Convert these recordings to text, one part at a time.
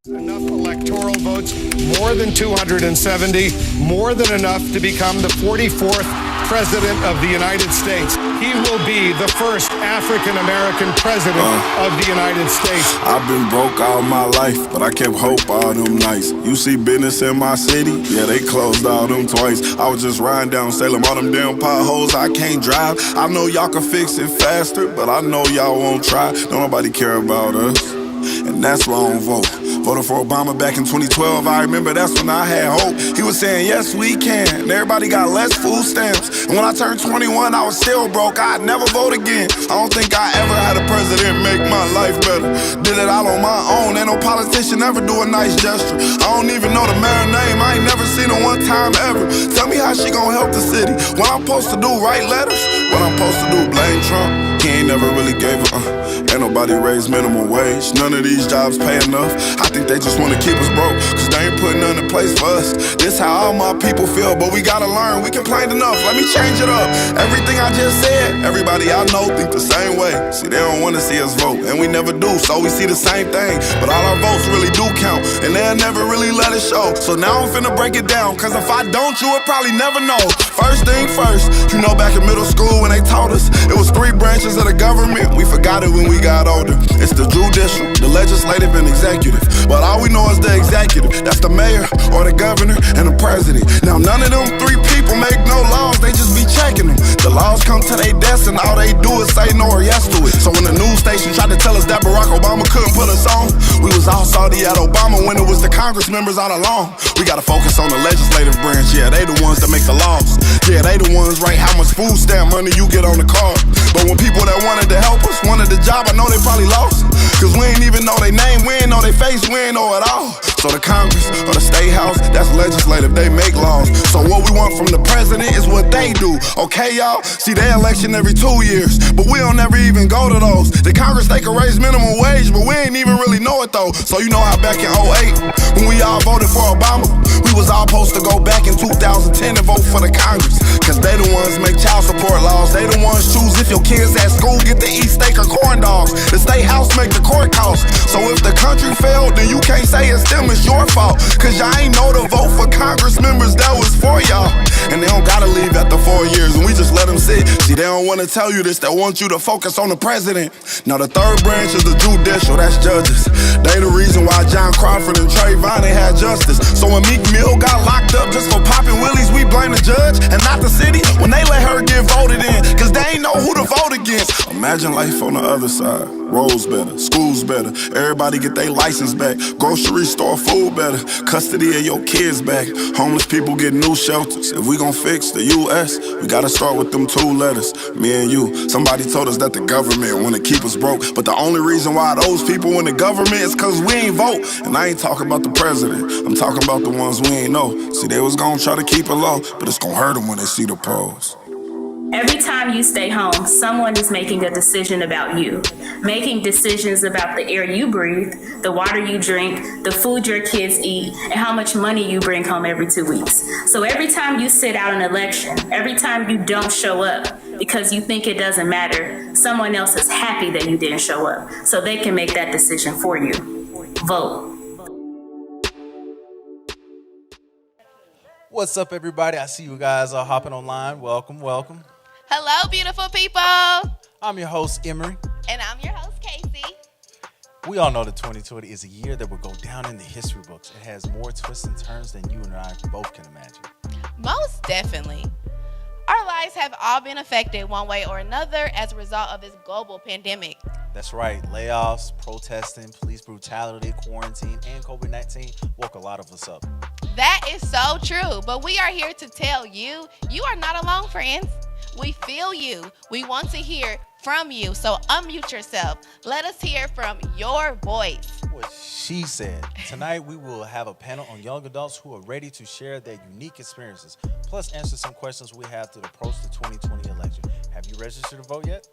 Enough electoral votes, more than 270, more than enough to become the 44th President of the United States. He will be the first African-American President of the United States. I've been broke all my life, but I kept hope all them nights. You see business in my city? Yeah, they closed all them twice. I was just riding down Salem, all them damn potholes I can't drive. I know y'all can fix it faster, but I know y'all won't try. Don't nobody care about us, and that's why I don't vote. Voted for Obama back in 2012, I remember that's when I had hope. He was saying, yes, we can, and everybody got less food stamps. And when I turned 21, I was still broke, I'd never vote again. I don't think I ever had a president make my life better. Did it all on my own, ain't no politician ever do a nice gesture. I don't even know the mayor's name, I ain't never seen her one time ever. Tell me how she gonna help the city. What I'm supposed to do, write letters? What I'm supposed to do, blame Trump? He ain't never really gave a ain't nobody raised minimum wage. None of these jobs pay enough. I think they just wanna keep us broke, cause they ain't putting none in place for us. This how all my people feel, but we gotta learn. We complained enough, let me change it up. Everything I just said, everybody I know think the same way. See, they don't wanna see us vote, and we never do, so we see the same thing. But all our votes really do count, and they'll never really let it show. So now I'm finna break it down, cause if I don't, you would probably never know. First thing first, you know back in middle school when they taught us, it was 3 branches of the government. We forgot it when we got older. It's the judicial, the legislative, and executive. But all we know is the executive. That's the mayor, or the governor, and the president. Now none of them 3 people make no laws, they just be checking them. The laws come to their desk and all they do is say no or yes to it. So when the news station tried to tell us that Barack Obama couldn't put us on, we was all salty at Obama when it was the Congress members all along. We gotta focus on the legislative branch, yeah, they the ones that make the laws. Yeah, they the ones write how much food stamp money you get on the card. But when people that wanted to help us wanted the job, I know they probably lost. Cause we ain't even know their name, we ain't know their face, we ain't know it all. So the Congress or the State House, that's legislative, they make laws. So what we want from the president is what they do, okay y'all? See, they election every 2 years, but we don't ever even go to those. The Congress, they can raise minimum wage, but we ain't even really know it though. So you know how back in 08, when we all voted for Obama, we was all supposed to go back in 2010 and vote for the Congress. Cause they the ones make child support laws, they the ones choose if your kids at school get to eat steak or corn dogs. The State House make the court costs. So if the country failed, then you can't say it's them, it's your fault. Cause y'all ain't know to vote for Congress members that was for y'all. And they don't gotta leave after 4 years, and we just let them sit. See, they don't wanna tell you this, they want you to focus on the president. Now the 3rd branch is the judicial, that's judges. They the reason why John Crawford and Trayvon ain't had justice. So when Meek Mill got locked up just for popping willies, we blame the judge and not the city when they let her get voted in, cause they ain't know who to vote against. Imagine life on the other side. Roads better, schools better, everybody get their license back. Grocery store food better, custody of your kids back. Homeless people get new shelters. If we gon' fix the US, we gotta start with them 2 letters, me and you. Somebody told us that the government wanna keep us broke, but the only reason why those people in the government is cause we ain't vote. And I ain't talking about the president, I'm talking about the ones we ain't know. See, they was gonna try to keep it low, but it's gonna hurt them when they see the pros. Every time you stay home, someone is making a decision about you, making decisions about the air you breathe, the water you drink, the food your kids eat, and how much money you bring home every 2 weeks. So every time you sit out an election, every time you don't show up because you think it doesn't matter, someone else is happy that you didn't show up, so they can make that decision for you. Vote. What's up, everybody? I see you guys are hopping online. Welcome, welcome. Hello, beautiful people. I'm your host, Emery. And I'm your host, Casey. We all know that 2020 is a year that will go down in the history books. It has more twists and turns than you and I both can imagine. Most definitely. Our lives have all been affected one way or another as a result of this global pandemic. That's right. Layoffs, protesting, police brutality, quarantine, and COVID-19 woke a lot of us up. That is so true. But we are here to tell you, you are not alone, friends. We feel you. We want to hear from you. So unmute yourself. Let us hear from your voice. What she said. Tonight, we will have a panel on young adults who are ready to share their unique experiences, plus answer some questions we have to approach the 2020 election. Have you registered to vote yet?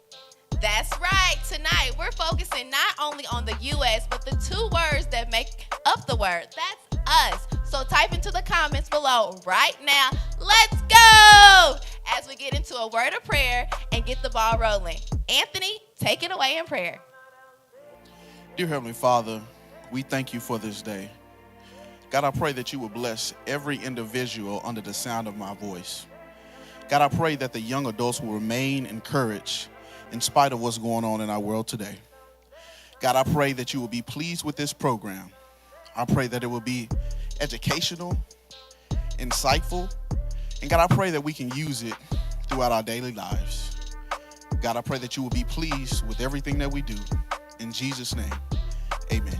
That's right. Tonight, we're focusing not only on the U.S., but the 2 words that make up the word. That's us. So type into the comments below right now. Let's go! As we get into a word of prayer and get the ball rolling. Anthony, take it away in prayer. Dear Heavenly Father, we thank you for this day. God, I pray that you would bless every individual under the sound of my voice. God, I pray that the young adults will remain encouraged in spite of what's going on in our world today. God, I pray that you will be pleased with this program. I pray that it will be educational, insightful, and God, I pray that we can use it throughout our daily lives. God, I pray that you will be pleased with everything that we do. In Jesus' name, amen.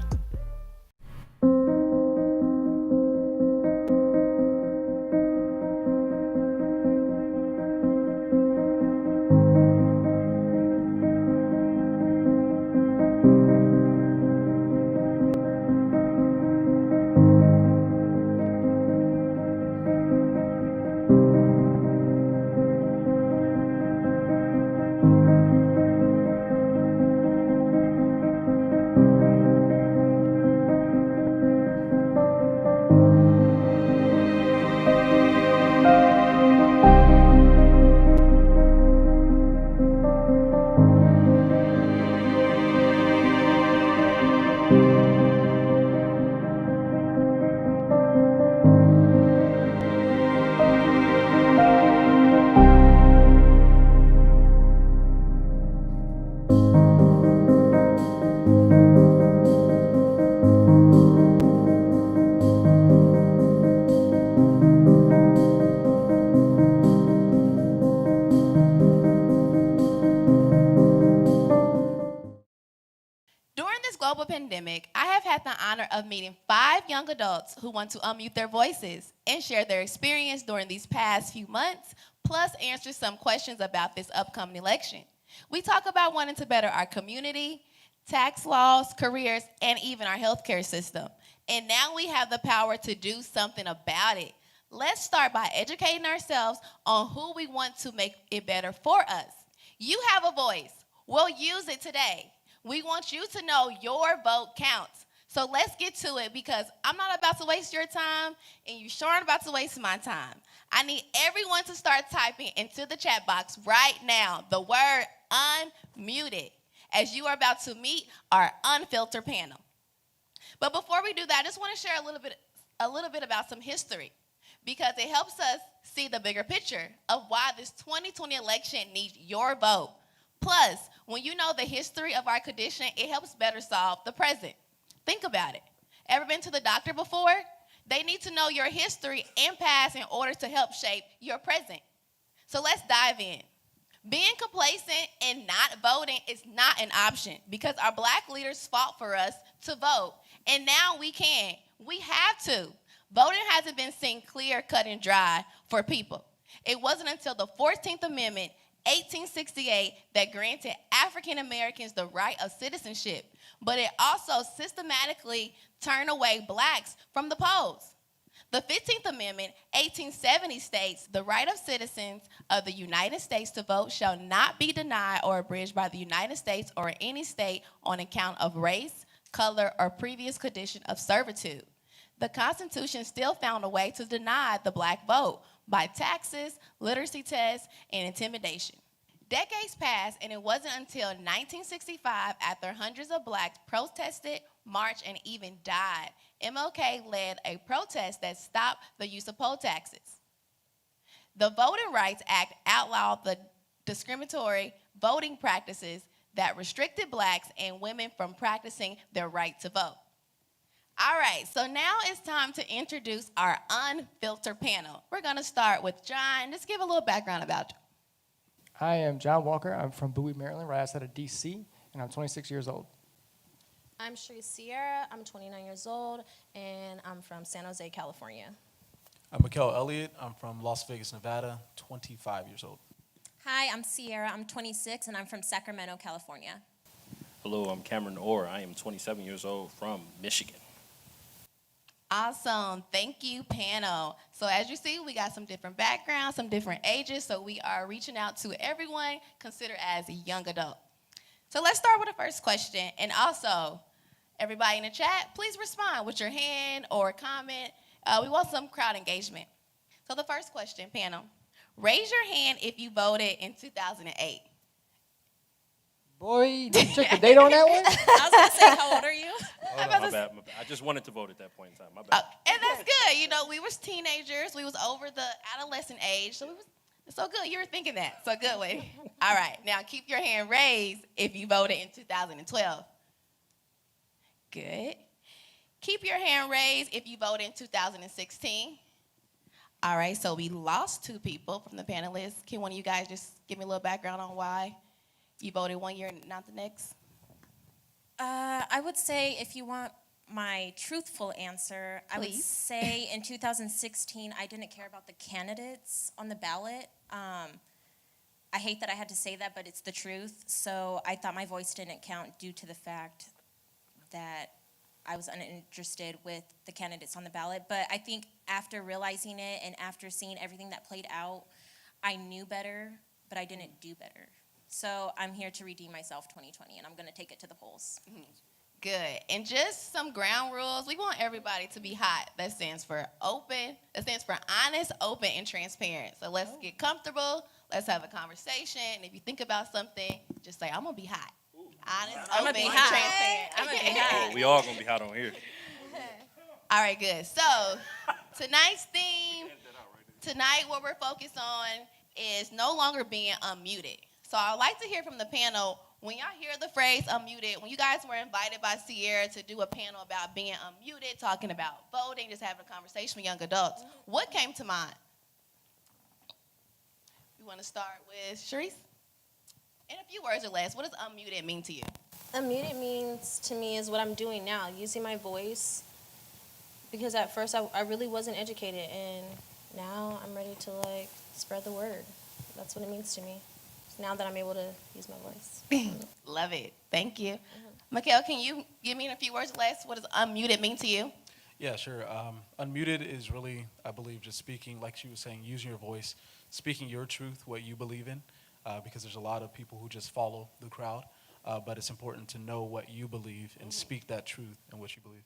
During this global pandemic, I have had the honor of meeting 5 young adults who want to unmute their voices and share their experience during these past few months, plus answer some questions about this upcoming election. We talk about wanting to better our community, tax laws, careers, and even our healthcare system. And now we have the power to do something about it. Let's start by educating ourselves on who we want to make it better for us. You have a voice. We'll use it today. We want you to know your vote counts. So let's get to it, because I'm not about to waste your time, and you sure aren't about to waste my time. I need everyone to start typing into the chat box right now the word unmuted, as you are about to meet our unfiltered panel. But before we do that, I just want to share a little bit about some history, because it helps us see the bigger picture of why this 2020 election needs your vote. Plus, when you know the history of our condition, it helps better solve the present. Think about it. Ever been to the doctor before? They need to know your history and past in order to help shape your present. So let's dive in. Being complacent and not voting is not an option, because our Black leaders fought for us to vote, and now we can. We have to. Voting hasn't been seen clear, cut, and dry for people. It wasn't until the 14th Amendment, 1868, that granted African Americans the right of citizenship, but it also systematically turned away Blacks from the polls. The 15th Amendment, 1870, states the right of citizens of the United States to vote shall not be denied or abridged by the United States or any state on account of race, color, or previous condition of servitude. The Constitution still found a way to deny the Black vote by taxes, literacy tests, and intimidation. Decades passed, and it wasn't until 1965, after hundreds of Blacks protested, marched, and even died, MLK led a protest that stopped the use of poll taxes. The Voting Rights Act outlawed the discriminatory voting practices that restricted Blacks and women from practicing their right to vote. All right, so now it's time to introduce our unfiltered panel. We're going to start with John. Just give a little background about you. I am John Walker. I'm from Bowie, Maryland, right outside of D.C., and I'm 26 years old. I'm Sheree Sierra. I'm 29 years old, and I'm from San Jose, California. I'm Mikel Elliott. I'm from Las Vegas, Nevada, 25 years old. Hi, I'm Sierra. I'm 26, and I'm from Sacramento, California. Hello, I'm Cameron Orr. I am 27 years old from Michigan. Awesome. Thank you, panel. So as you see, we got some different backgrounds, some different ages, so we are reaching out to everyone considered as a young adult. So let's start with the first question. And also, everybody in the chat, please respond with your hand or comment. We want some crowd engagement. So the first question, panel, raise your hand if you voted in 2008. Boy, did you check the date on that one? I was going to say, how old are you? My bad, my bad. I just wanted to vote at that point in time. My bad. And that's good. You know, we was teenagers. We was over the adolescent age. So it's so good. You were thinking that. So good way. All right. Now keep your hand raised if you voted in 2012. Good. Keep your hand raised if you voted in 2016. All right. So we lost 2 people from the panelists. Can one of you guys just give me a little background on why you voted one year and not the next? I would say if you want my truthful answer, I would Please. say in 2016, I didn't care about the candidates on the ballot. I hate that I had to say that, but it's the truth. So I thought my voice didn't count due to the fact that I was uninterested with the candidates on the ballot. But I think after realizing it and after seeing everything that played out, I knew better, but I didn't do better. So I'm here to redeem myself 2020, and I'm going to take it to the polls. Good. And just some ground rules. We want everybody to be hot. That stands for open. That stands for honest, open, and transparent. So let's get comfortable. Let's have a conversation. And if you think about something, just say, I'm going to be hot. Honest, I'ma open, be and hot. transparent. I'ma be hot. We all gonna be hot on here. All right, good. So tonight's theme, tonight what we're focused on is no longer being unmuted. So I'd like to hear from the panel, when y'all hear the phrase unmuted, when you guys were invited by Sierra to do a panel about being unmuted, talking about voting, just having a conversation with young adults, what came to mind? You want to start with Sharice? In a few words or less, what does unmuted mean to you? Unmuted means to me is what I'm doing now, using my voice. Because at first I really wasn't educated, and now I'm ready to like spread the word. That's what it means to me. Now that I'm able to use my voice. Love it. Thank you. Mikhail, can you give me in a few words or less, what does unmuted mean to you? Yeah, sure. Unmuted is really, I believe, just speaking, like she was saying, using your voice, speaking your truth, what you believe in, because there's a lot of people who just follow the crowd. But it's important to know what you believe and speak that truth and what you believe.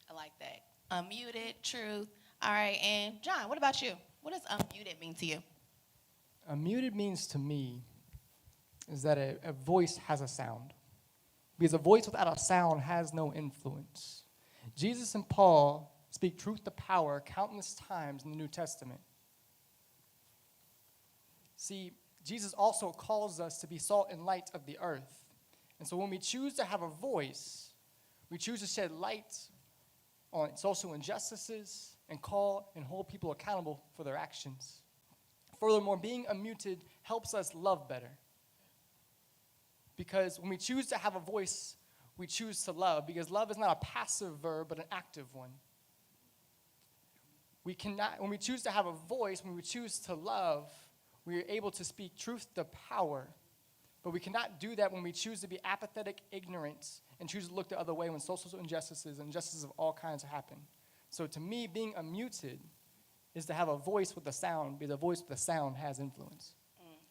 I like that. Unmuted, truth. All right, and John, what about you? What does unmuted mean to you? Unmuted means to me is that a voice has a sound. Because a voice without a sound has no influence. Jesus and Paul speak truth to power countless times in the New Testament. See, Jesus also calls us to be salt and light of the earth. And so when we choose to have a voice, we choose to shed light on social injustices and call and hold people accountable for their actions. Furthermore, being unmuted helps us love better. Because when we choose to have a voice, we choose to love, because love is not a passive verb, but an active one. When we choose to have a voice, when we choose to love, we are able to speak truth to power. But we cannot do that when we choose to be apathetic, ignorant, and choose to look the other way when social injustices and injustices of all kinds happen. So to me, being unmuted is to have a voice with a sound, because a voice with a sound has influence.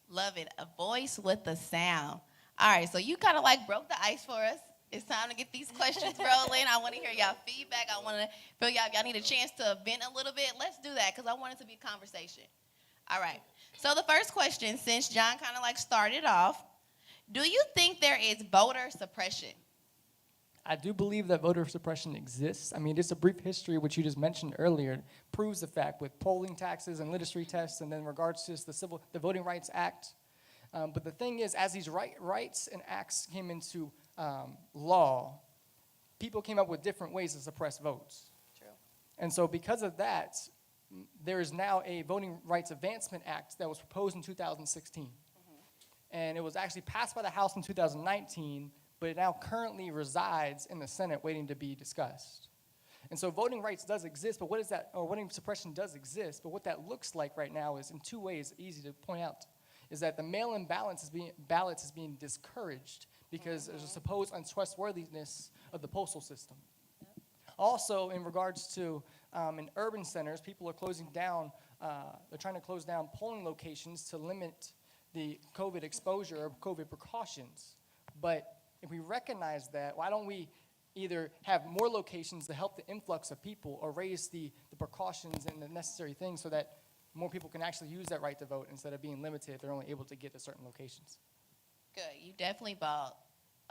Love it. A voice with a sound. All right, so you kind of like broke the ice for us. It's time to get these questions rolling. I want to hear y'all feedback. I want to feel y'all, if y'all need a chance to vent a little bit, let's do that, because I want it to be a conversation. All right. So the first question, since John kind of like started off, do you think there is voter suppression? I do believe that voter suppression exists. I mean, just a brief history, which you just mentioned earlier, proves the fact with polling taxes and literacy tests, and then in regards to the Voting Rights Act. But the thing is, as these rights and acts came into law, people came up with different ways to suppress votes. True. And so because of that, there is now a Voting Rights Advancement Act that was proposed in 2016. And it was actually passed by the House in 2019, but it now currently resides in the Senate waiting to be discussed. And so voting rights does exist, but what is that, or voting suppression does exist, but what that looks like right now is in 2 ways, easy to point out, is that the mail-in ballots is being discouraged because there's a supposed untrustworthiness of the postal system. Also, in regards to in urban centers, people are closing down, they're trying to close down polling locations to limit the COVID exposure or COVID precautions. But if we recognize that, why don't we either have more locations to help the influx of people or raise the precautions and the necessary things so that more people can actually use that right to vote instead of being limited if they're only able to get to certain locations? Good. You definitely brought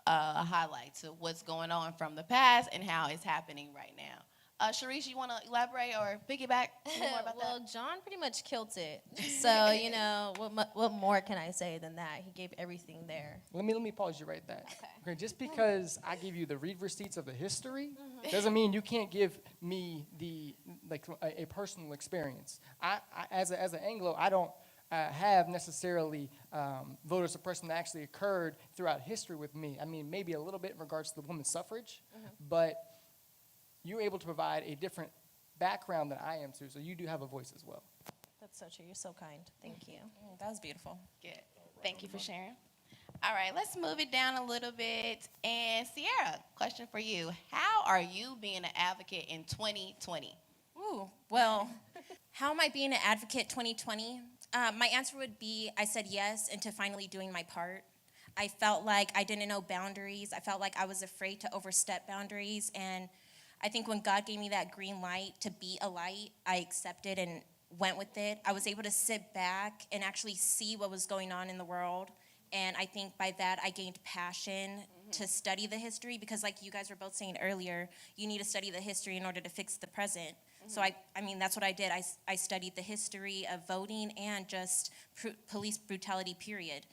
a highlight to what's going on from the past and how it's happening right now. Sharice, you want to elaborate or piggyback more about Well, that? John pretty much killed it. So, you know, what more can I say than that? He gave everything there. Let me pause you right there. Okay, just because I give you the read receipts of the history doesn't mean you can't give me the a personal experience. I as an Anglo, I don't have necessarily voter suppression that actually occurred throughout history with me. I mean, maybe a little bit in regards to the women's suffrage, but you're able to provide a different background than I am too, so you do have a voice as well. That's so true. You're so kind. Thank you. That was beautiful. Good. Thank you for sharing. All right, let's move it down a little bit. And Sierra, question for you. How are you being an advocate in 2020? Ooh, well, how am I being an advocate 2020? My answer would be I said yes into finally doing my part. I felt like I didn't know boundaries. I felt like I was afraid to overstep boundaries. And I think when God gave me that green light to be a light, I accepted and went with it. I was able to sit back and actually see what was going on in the world. And I think by that, I gained passion to study the history because like you guys were both saying earlier, you need to study the history in order to fix the present. So I mean, that's what I did. I studied the history of voting and just police brutality, period.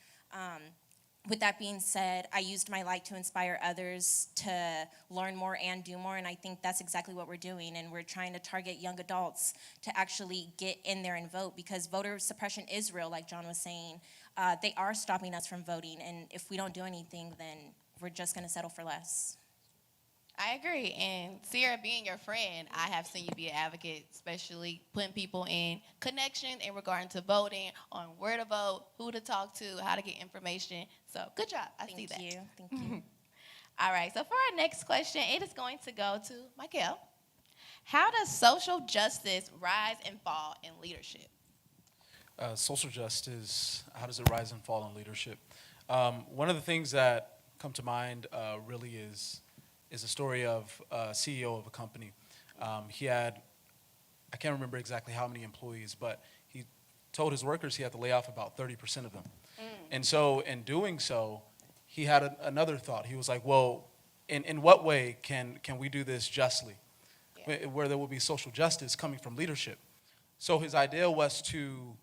With that being said, I used my light to inspire others to learn more and do more, and I think that's exactly what we're doing, and we're trying to target young adults to actually get in there and vote because voter suppression is real, like John was saying. They are stopping us from voting, and if we don't do anything, then we're just going to settle for less. I agree. And Sierra, being your friend, I have seen you be an advocate, especially putting people in connection in regard to voting, on where to vote, who to talk to, how to get information. So good job. I see that. Thank you. Thank you. All right. So for our next question, it is going to go to Michael. How does social justice rise and fall in leadership? Social justice, how does it rise and fall in leadership? One of the things that come to mind really is a story of a CEO of a company. He had, I can't remember exactly how many employees, but he told his workers he had to lay off about 30% of them. And so in doing so, he had another thought. He was like, well, in what way can we do this justly? Where there will be social justice coming from leadership. So his idea was to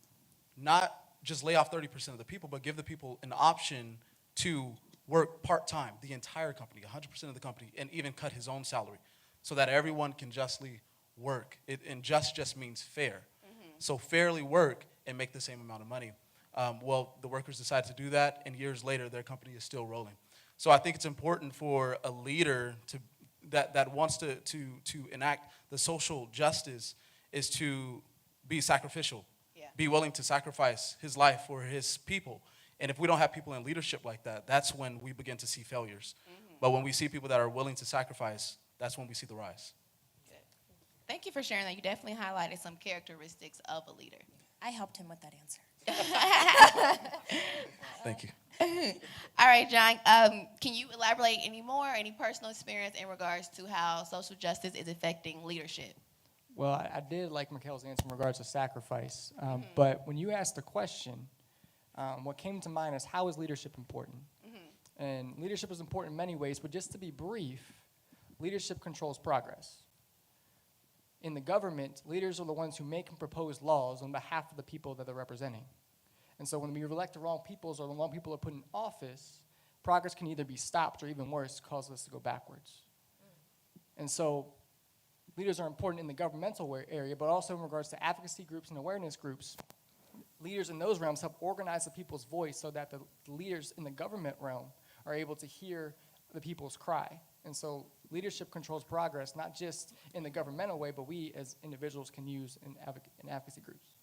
not just lay off 30% of the people, but give the people an option to work part-time, the entire company, 100% of the company, and even cut his own salary so that everyone can justly work. And just means fair. So fairly work and make the same amount of money. Well, the workers decided to do that, and years later, their company is still rolling. So I think it's important for a leader that wants to enact the social justice is to be sacrificial, be willing to sacrifice his life for his people. And if we don't have people in leadership like that, that's when we begin to see failures. But when we see people that are willing to sacrifice, that's when we see the rise. Good. Thank you for sharing that. You definitely highlighted some characteristics of a leader. I helped him with that answer. Thank you. All right, John, can you elaborate any more, any personal experience in regards to how social justice is affecting leadership? Well, I did like Mikhail's answer in regards to sacrifice, but when you asked the question, what came to mind is how is leadership important? And leadership is important in many ways, but just to be brief, leadership controls progress. In the government, leaders are the ones who make and propose laws on behalf of the people that they're representing. And so when we elect the wrong peoples or the wrong people are put in office, progress can either be stopped or even worse, cause us to go backwards. And so leaders are important in the governmental area, but also in regards to advocacy groups and awareness groups. Leaders in those realms help organize the people's voice so that the leaders in the government realm are able to hear the people's cry. And so leadership controls progress, not just in the governmental way, but we as individuals can use in advocacy groups.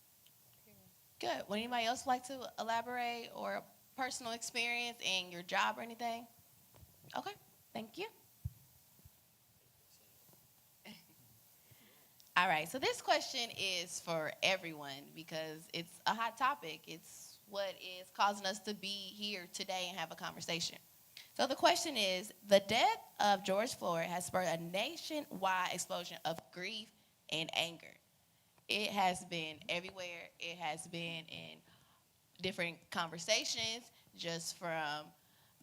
Good. Would anybody else like to elaborate or a personal experience in your job or anything? Okay, thank you. All right, so this question is for everyone because it's a hot topic. It's what is causing us to be here today and have a conversation. So the question is, the death of George Floyd has spurred a nationwide explosion of grief and anger. It has been everywhere. It has been in different conversations. just from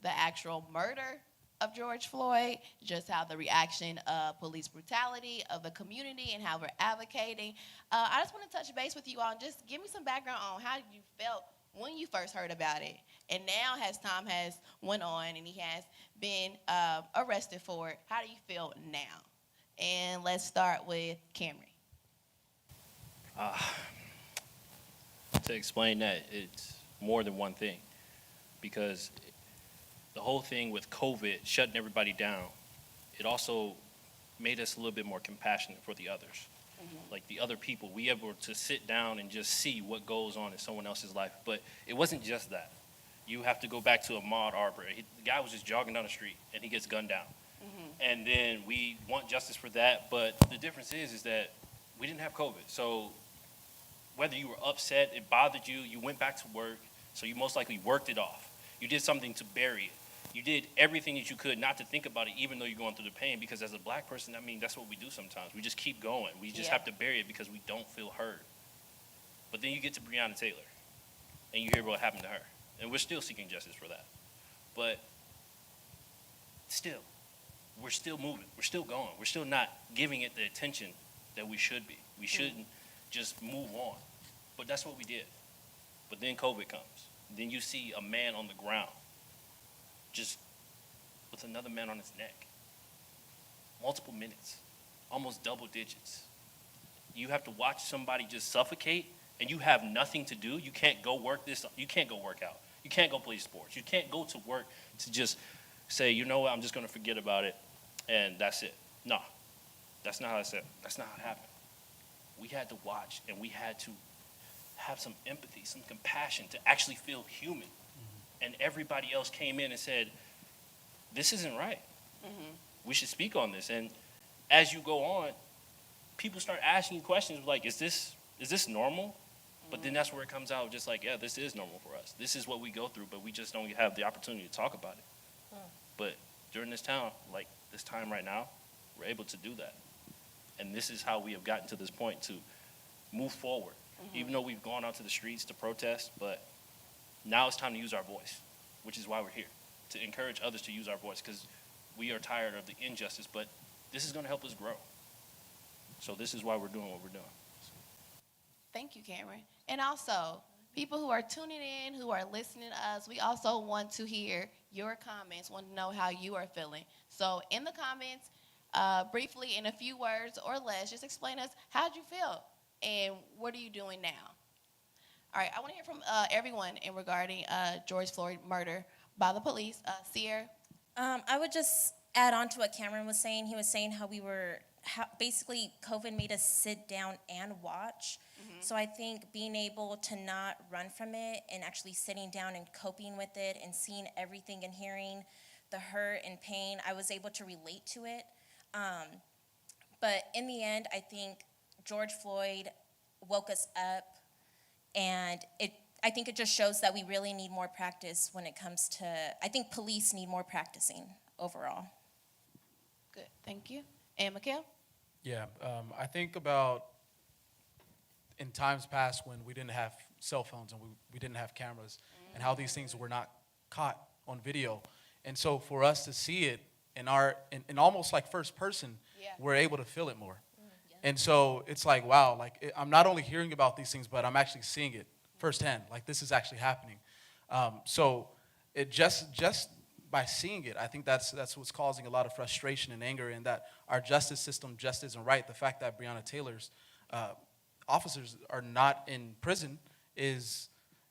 the actual murder of George Floyd, just how the reaction of police brutality of the community and how we're advocating. I just want to touch base with you all and just give me some background on how you felt when you first heard about it. And now as time has went on and he has been arrested for it, how do you feel now? And let's start with Camry. To explain that, it's more than one thing, because the whole thing with COVID shutting everybody down, it also made us a little bit more compassionate for the others. Like the other people, we able to sit down and just see what goes on in someone else's life. But it wasn't just that. You have to go back to Ahmaud Arbery. The guy was just jogging down the street and he gets gunned down. And then we want justice for that, but the difference is that we didn't have COVID. So whether you were upset, it bothered you, you went back to work, so you most likely worked it off. You did something to bury it. You did everything that you could not to think about it, even though you're going through the pain, because as a black person, I mean, that's what we do sometimes. We just keep going. We just have to bury it because we don't feel heard. But then you get to Breonna Taylor, and you hear what happened to her. And we're still seeking justice for that. But still, we're still moving. We're still going. We're still not giving it the attention that we should be. We shouldn't just move on. But that's what we did. But then COVID comes. Then you see a man on the ground, just with another man on his neck. Multiple minutes, almost double digits. You have to watch somebody just suffocate, and you have nothing to do. You can't go work this. You can't go work out. You can't go play sports. You can't go to work to just say, you know what, I'm just going to forget about it, and that's it. No, that's not how it happened. We had to watch, and we had to have some empathy, some compassion to actually feel human. And everybody else came in and said, this isn't right. We should speak on this. And as you go on, people start asking you questions like, is this normal? But then that's where it comes out, just like, yeah, this is normal for us. This is what we go through, but we just don't have the opportunity to talk about it. But during this time, like this time right now, we're able to do that. And this is how we have gotten to this point to move forward. Even though we've gone out to the streets to protest, but now it's time to use our voice, which is why we're here, to encourage others to use our voice, because we are tired of the injustice, but this is going to help us grow. So this is why we're doing what we're doing. Thank you, Cameron. And also, people who are tuning in, who are listening to us, we also want to hear your comments, want to know how you are feeling. So in the comments, briefly, in a few words or less, just explain to us, how'd you feel? And what are you doing now? All right, I want to hear from everyone in regarding George Floyd murder by the police. Sierra? I would just add on to what Cameron was saying. He was saying how basically COVID made us sit down and watch. So I think being able to not run from it and actually sitting down and coping with it and seeing everything and hearing the hurt and pain, I was able to relate to it. But in the end, I think George Floyd woke us up, and I think it just shows that we really need more practice when it comes to, I think police need more practicing overall. Good, thank you. And Mikhail? Yeah, I think about in times past when we didn't have cell phones and we didn't have cameras, and how these things were not caught on video. And so for us to see it in almost like first person, we're able to feel it more. And so it's like, wow, like I'm not only hearing about these things, but I'm actually seeing it firsthand. Like this is actually happening. So it just by seeing it, I think that's what's causing a lot of frustration and anger, and that our justice system just isn't right. The fact that Breonna Taylor's officers are not in prison is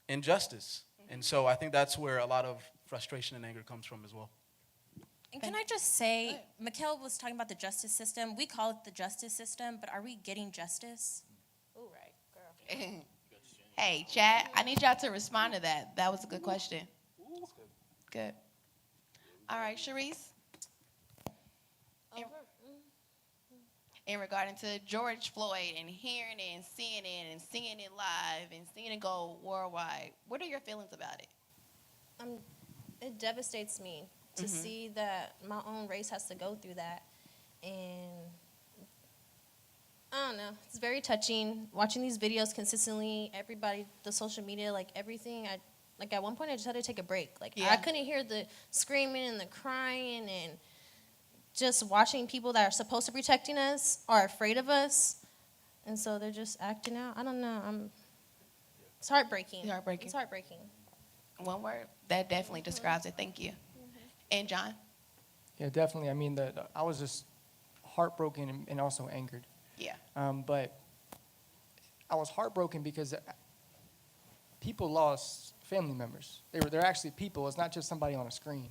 injustice. And so I think that's where a lot of frustration and anger comes from as well. And can I just say, Mikhail was talking about the justice system. We call it the justice system, but are we getting justice? Ooh, right, girl. Hey, chat, I need y'all to respond to that. That was a good question. Good. All right, Sharice? In regarding to George Floyd and hearing it and seeing it live and seeing it go worldwide, what are your feelings about it? It devastates me to see that my own race has to go through that. And I don't know, it's very touching watching these videos consistently, everybody, the social media, like everything. Like at one point, I just had to take a break. Like Yeah. I couldn't hear the screaming and the crying and just watching people that are supposed to be protecting us are afraid of us, and so they're just acting out. I don't know. It's heartbreaking. It's heartbreaking. It's heartbreaking. One word that definitely describes it. Thank you. And John. Yeah, definitely. I mean, I was just heartbroken and also angered. Yeah. But I was heartbroken because people lost family members. They're actually people. It's not just somebody on a screen.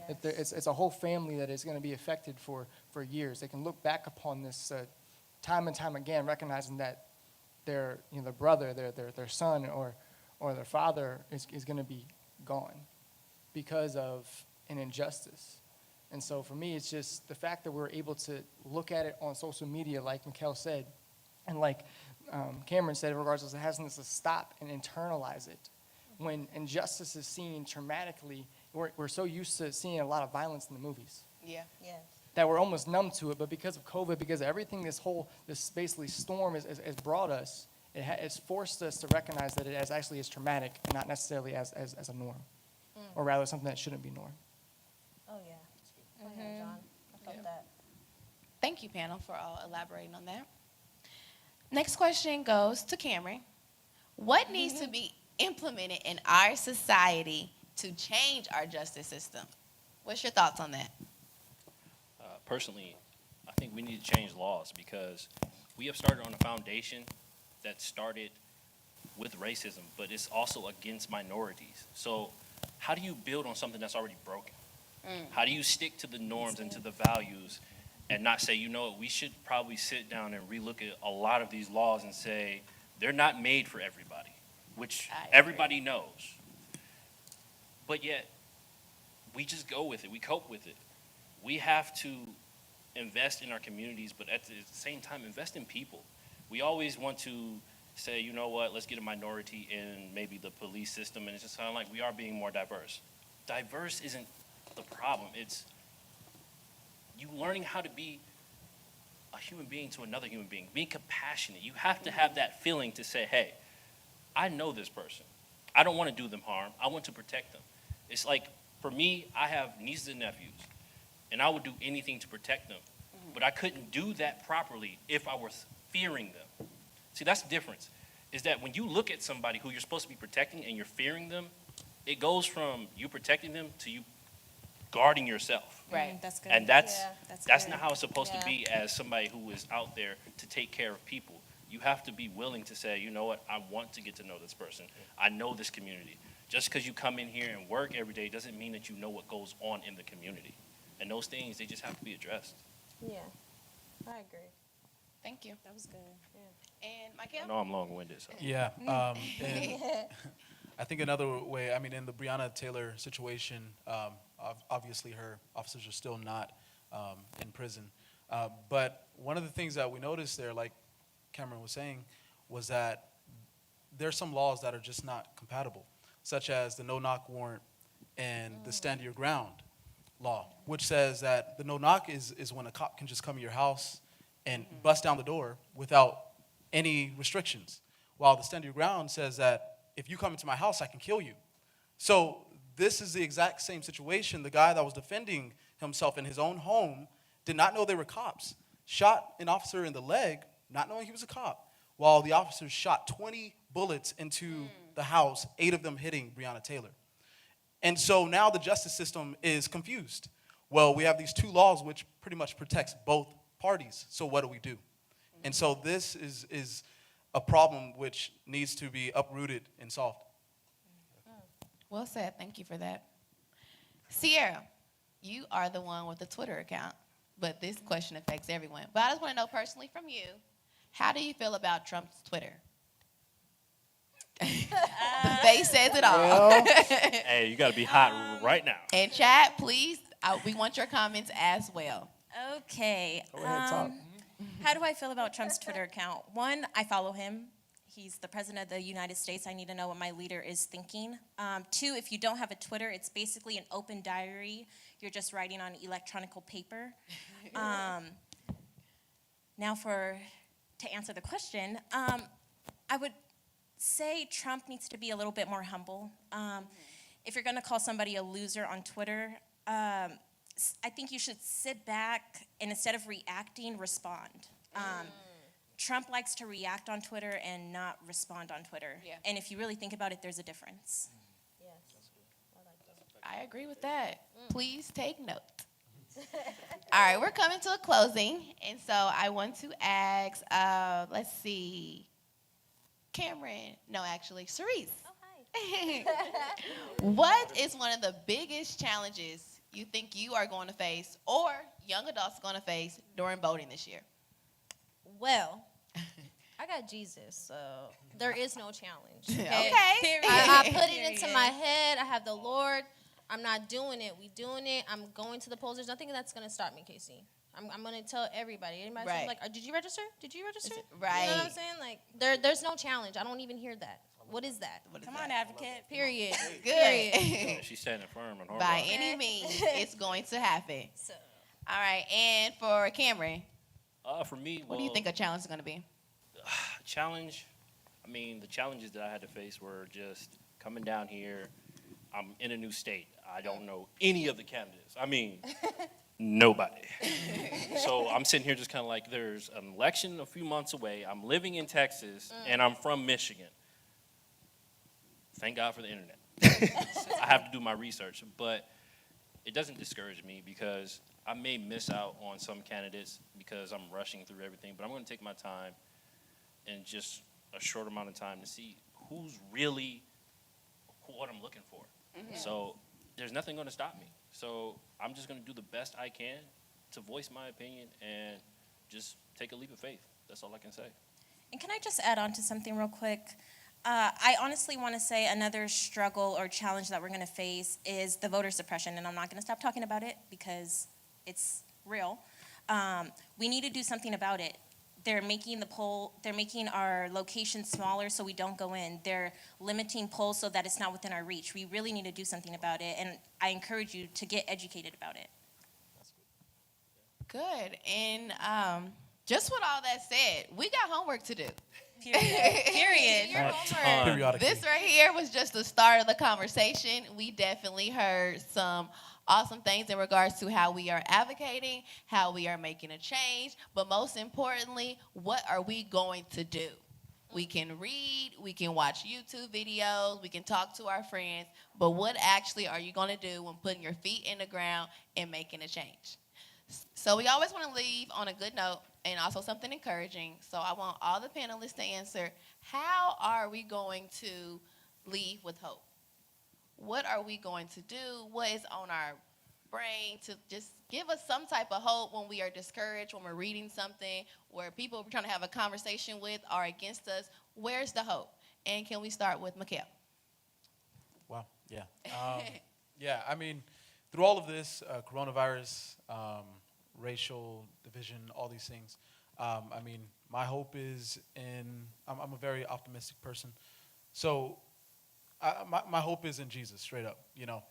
It's a whole family that is going to be affected for years. They can look back upon this time and time again, recognizing that their brother, their son, or their father is going to be gone because of an injustice. And so for me, it's just the fact that we're able to look at it on social media, like Mikkel said, and like Cameron said, in regards to having to stop and internalize it. When injustice is seen traumatically, we're so used to seeing a lot of violence in the movies Yeah. Yes. that we're almost numb to it. But because of COVID, because of everything this basically storm has brought us, it's forced us to recognize that it actually is traumatic and not necessarily as a norm, or rather something that shouldn't be norm. Oh yeah. Oh yeah, John. I felt that. Thank you, panel, for all elaborating on that. Next question goes to Cameron. What needs to be implemented in our society to change our justice system? What's your thoughts on that? Personally, I think we need to change laws because we have started on a foundation that started with racism, but it's also against minorities. So how do you build on something that's already broken? How do you stick to the norms and to the values and not say, you know what, we should probably sit down and relook at a lot of these laws and say, they're not made for everybody, which everybody knows. But yet, we just go with it. We cope with it. We have to invest in our communities, but at the same time, invest in people. We always want to say, you know what, let's get a minority in maybe the police system, and it's just kind of like we are being more diverse. Diverse isn't the problem. It's you learning how to be a human being to another human being, being compassionate. You have to have that feeling to say, hey, I know this person. I don't want to do them harm. I want to protect them. It's like, for me, I have nieces and nephews, and I would do anything to protect them. But I couldn't do that properly if I was fearing them. See, that's the difference, is that when you look at somebody who you're supposed to be protecting and you're fearing them, it goes from you protecting them to you guarding yourself. Right. That's good. And that's good. not how it's supposed Yeah. to be as somebody who is out there to take care of people. You have to be willing to say, you know what, I want to get to know this person. I know this community. Just because you come in here and work every day doesn't mean that you know what goes on in the community. And those things, they just have to be addressed. Yeah. I agree. Thank you. That was good. Yeah. And I Michael? know I'm long-winded, so. Yeah. And I think another way, I mean, in the Breonna Taylor situation, obviously her officers are still not in prison. But one of the things that we noticed there, like Cameron was saying, was that there's some laws that are just not compatible, such as the no-knock warrant and the stand your ground law, which says that the no-knock is when a cop can just come to your house and bust down the door without any restrictions, while the stand your ground says that if you come into my house, I can kill you. So this is the exact same situation. The guy that was defending himself in his own home did not know they were cops, shot an officer in the leg, not knowing he was a cop, while the officers shot 20 bullets into the house, 8 of them hitting Breonna Taylor. And so now the justice system is confused. Well, we have these 2 laws which pretty much protects both parties, so what do we do? And so this is a problem which needs to be uprooted and solved. Well said. Thank you for that. Sierra, you are the one with the Twitter account, but this question affects everyone. But I just want to know personally from you, how do you feel about Trump's Twitter? The face says it all. Hey, you got to be hot right now. And chat, please, we want your comments as well. Okay. Go ahead, talk. How do I feel about Trump's Twitter account? 1, I follow him. He's the president of the United States. I need to know what my leader is thinking. 2, if you don't have a Twitter, it's basically an open diary. You're just writing on electronic paper. Now to answer the question, I would say Trump needs to be a little bit more humble. If you're going to call somebody a loser on Twitter, I think you should sit back and instead of reacting, respond. Trump likes to react on Twitter and not respond on Twitter. Yeah. And if you really think about it, there's a difference. I agree with that. Please take note. All right, we're coming to a closing, and so I want to ask, let's see, Cameron, no, actually, Sharice. What is one of the biggest challenges you think you are going to face or young adults are going to face during voting this year? Well, I got Jesus, so there is no challenge. Okay. I put it into my head. I have the Lord. I'm not doing it. We doing it. I'm going to the polls. There's nothing that's going to stop me, Casey. I'm going to tell everybody. Anybody Right. like, did you register? Did you register? Right. You know what I'm saying? Like, there's no challenge. I don't even hear that. What is that? Come on, advocate. Period. Good. She's standing firm on her By rock. any means, it's going to happen. So, All right, and for Cameron, For me, what do you think a challenge is going to be? challenge? I mean, the challenges that I had to face were just coming down here. I'm in a new state. I don't know any of the candidates. I mean, nobody. So I'm sitting here just kind of like, there's an election a few months away. I'm living in Texas, and I'm from Michigan. Thank God for the internet. I have to do my research, but it doesn't discourage me because I may miss out on some candidates because I'm rushing through everything, but I'm going to take my time in just a short amount of time to see who's really what I'm looking for. So there's nothing going to stop me. So I'm just going to do the best I can to voice my opinion and just take a leap of faith. That's all I can say. And can I just add on to something real quick? I honestly want to say another struggle or challenge that we're going to face is the voter suppression, and I'm not going to stop talking about it because it's real. We need to do something about it. They're making our location smaller so we don't go in. They're limiting polls so that it's not within our reach. We really need to do something about it, and I encourage you to get educated about it. Good. And just with all that said, we got homework to do. Period. Your A homework. ton. Periodically. This right here was just the start of the conversation. We definitely heard some awesome things in regards to how we are advocating, how we are making a change, but most importantly, what are we going to do? We can read, we can watch YouTube videos, we can talk to our friends, but what actually are you going to do when putting your feet in the ground and making a change? So we always want to leave on a good note and also something encouraging. So I want all the panelists to answer, how are we going to leave with hope? What are we going to do? What is on our brain to just give us some type of hope when we are discouraged, when we're reading something, where people we're trying to have a conversation with are against us? Where's the hope? And can we start with Mikhail? Wow, yeah. Yeah, I mean, through all of this, coronavirus, racial division, all these things, I mean, my hope is I'm a very optimistic person. So my hope is in Jesus, straight up, you know.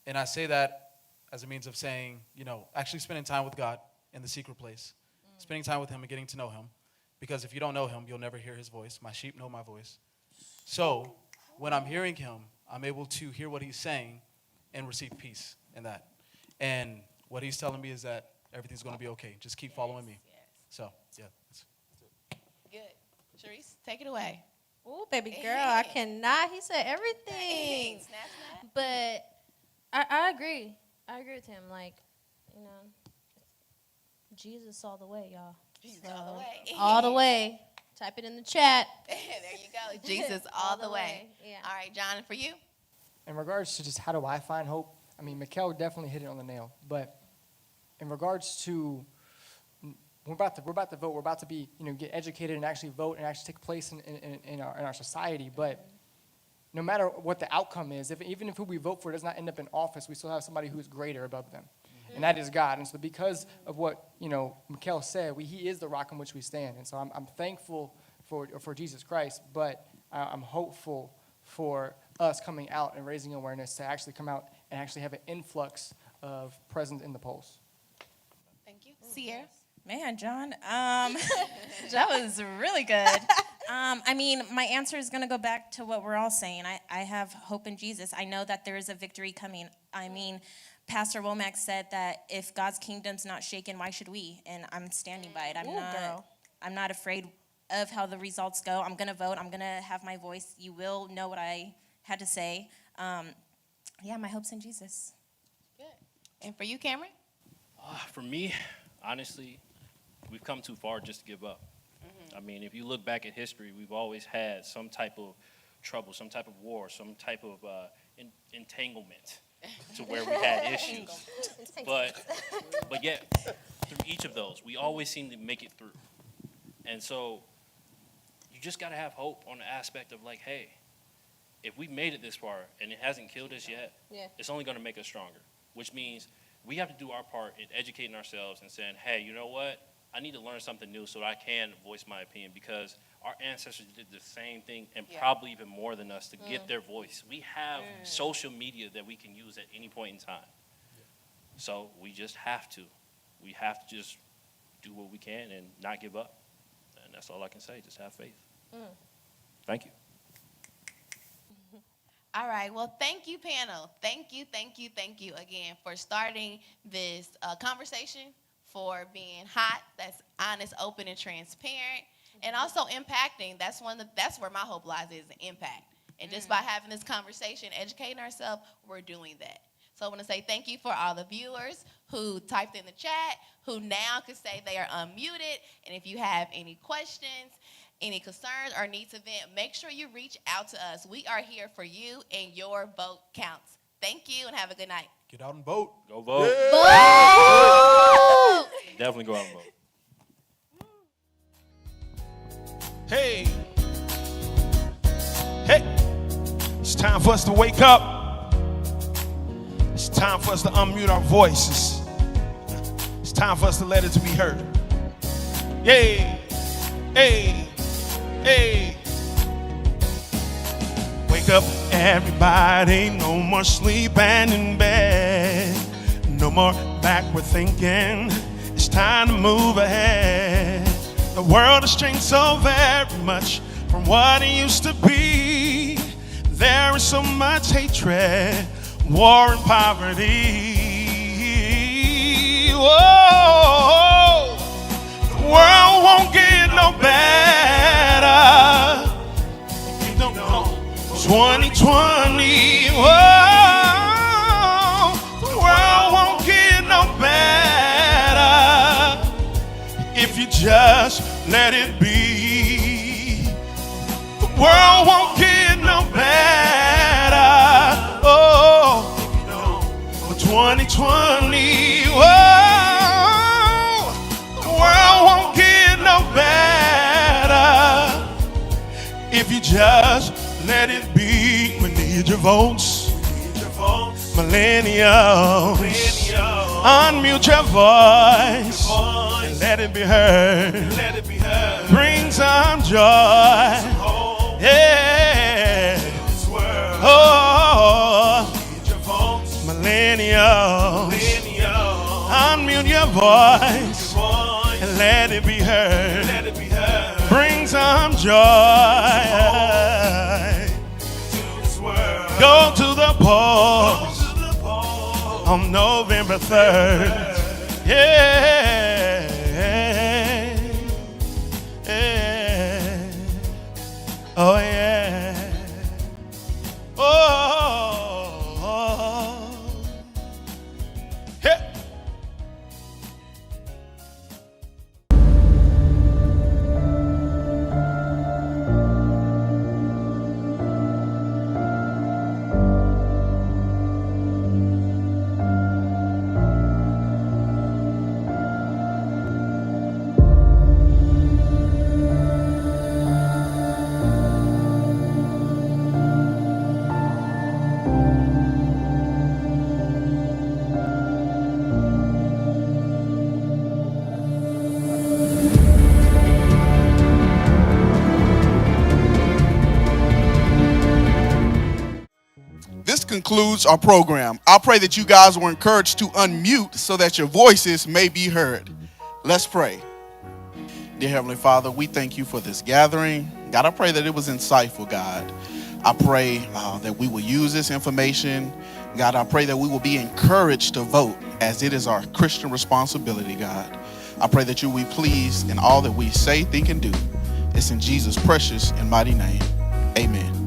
And I say that as a means of saying, you know, actually spending time with God in the secret place, spending time with him and getting to know him. Because if you don't know him, you'll never hear his voice. My sheep know my voice. So when I'm hearing him, I'm able to hear what he's saying and receive peace in that. And what he's telling me is that everything's going to be okay. Just keep following me. So, yeah. Good. Sharice, take it away. ooh, baby girl, I cannot. He said everything. Snap, snap. But I agree. I agree with him. Like, you know, Jesus all the way, y'all. Jesus all the way. All the way. Type it in the chat. There you go. Jesus all the way. Yeah. All right, John, and for you? In regards to just how do I find hope, I mean, Mikhail definitely hit it on the nail. But in regards to we're about to vote, we're about to be, you know, get educated and actually vote and actually take place in our society. But no matter what the outcome is, even if who we vote for does not end up in office, we still have somebody who is greater above them. And that is God. And so because of what, you know, Mikhail said, he is the rock on which we stand. And so I'm thankful for Jesus Christ, but I'm hopeful for us coming out and raising awareness to actually come out and actually have an influx of presence in the polls. Thank you. Sierra? Man, John, that was really good. I mean, my answer is going to go back to what we're all saying. I have hope in Jesus. I know that there is a victory coming. I mean, Pastor Womack said that if God's kingdom's not shaken, why should we? And I'm standing by it. I'm not afraid of how the results go. I'm going to vote. I'm going to have my voice. You will know what I had to say. Yeah, my hope's in Jesus. Good. And for you, Cameron? For me, honestly, we've come too far just to give up. I mean, if you look back at history, we've always had some type of trouble, some type of war, some type of entanglement to where we had issues. But yet, through each of those, we always seem to make it through. And so you just got to have hope on the aspect of like, hey, if we made it this far and it hasn't killed us yet, it's only going to make us stronger, which means we have to do our part in educating ourselves and saying, hey, you know what? I need to learn something new so that I can voice my opinion, because our ancestors did the same thing and probably even more than us to get their voice. We have social media that we can use at any point in time. So we just have to. We have to just do what we can and not give up. And that's all I can say. Just have faith. Thank you. All right. Well, thank you, panel. Thank you again for starting this conversation, for being hot, that's honest, open, and transparent, and also impacting. That's where my hope lies, is the impact. And just by having this conversation, educating ourselves, we're doing that. So I want to say thank you for all the viewers who typed in the chat, who now can say they are unmuted. And if you have any questions, any concerns, or need to vent, make sure you reach out to us. We are here for you, and your vote counts. Thank you, and have a good night. Get out and vote. Go vote. Vote! Definitely go out and vote. Hey, it's time for us to wake up. It's time for us to unmute our voices. It's time for us to let it be heard. Yay, hey, hey. Wake up, everybody. No more sleeping in bed. No more backward thinking. It's time to move ahead. The world has changed so very much from what it used to be. There is so much hatred, war and poverty. Whoa, the world won't get no better. You don't know 2020. Whoa, the world won't get no better if you just let it be. The world won't get no better. Oh, 2020. Whoa, the world won't get no better if you just let it be. We need your votes. Millennials, unmute your voice and let it be heard. Bring some joy. Yeah. Oh, millennials, unmute your voice and let it be heard. Bring some joy. Go to the polls on November 3rd. Yeah. Yeah. Oh, yeah. Oh. Hey. This concludes our program. I pray that you guys were encouraged to unmute so that your voices may be heard. Let's pray. Dear Heavenly Father, we thank you for this gathering. God, I pray that it was insightful, God. I pray that we will use this information. God, I pray that we will be encouraged to vote, as it is our Christian responsibility, God. I pray that you will be pleased in all that we say, think, and do. It's in Jesus' precious and mighty name. Amen.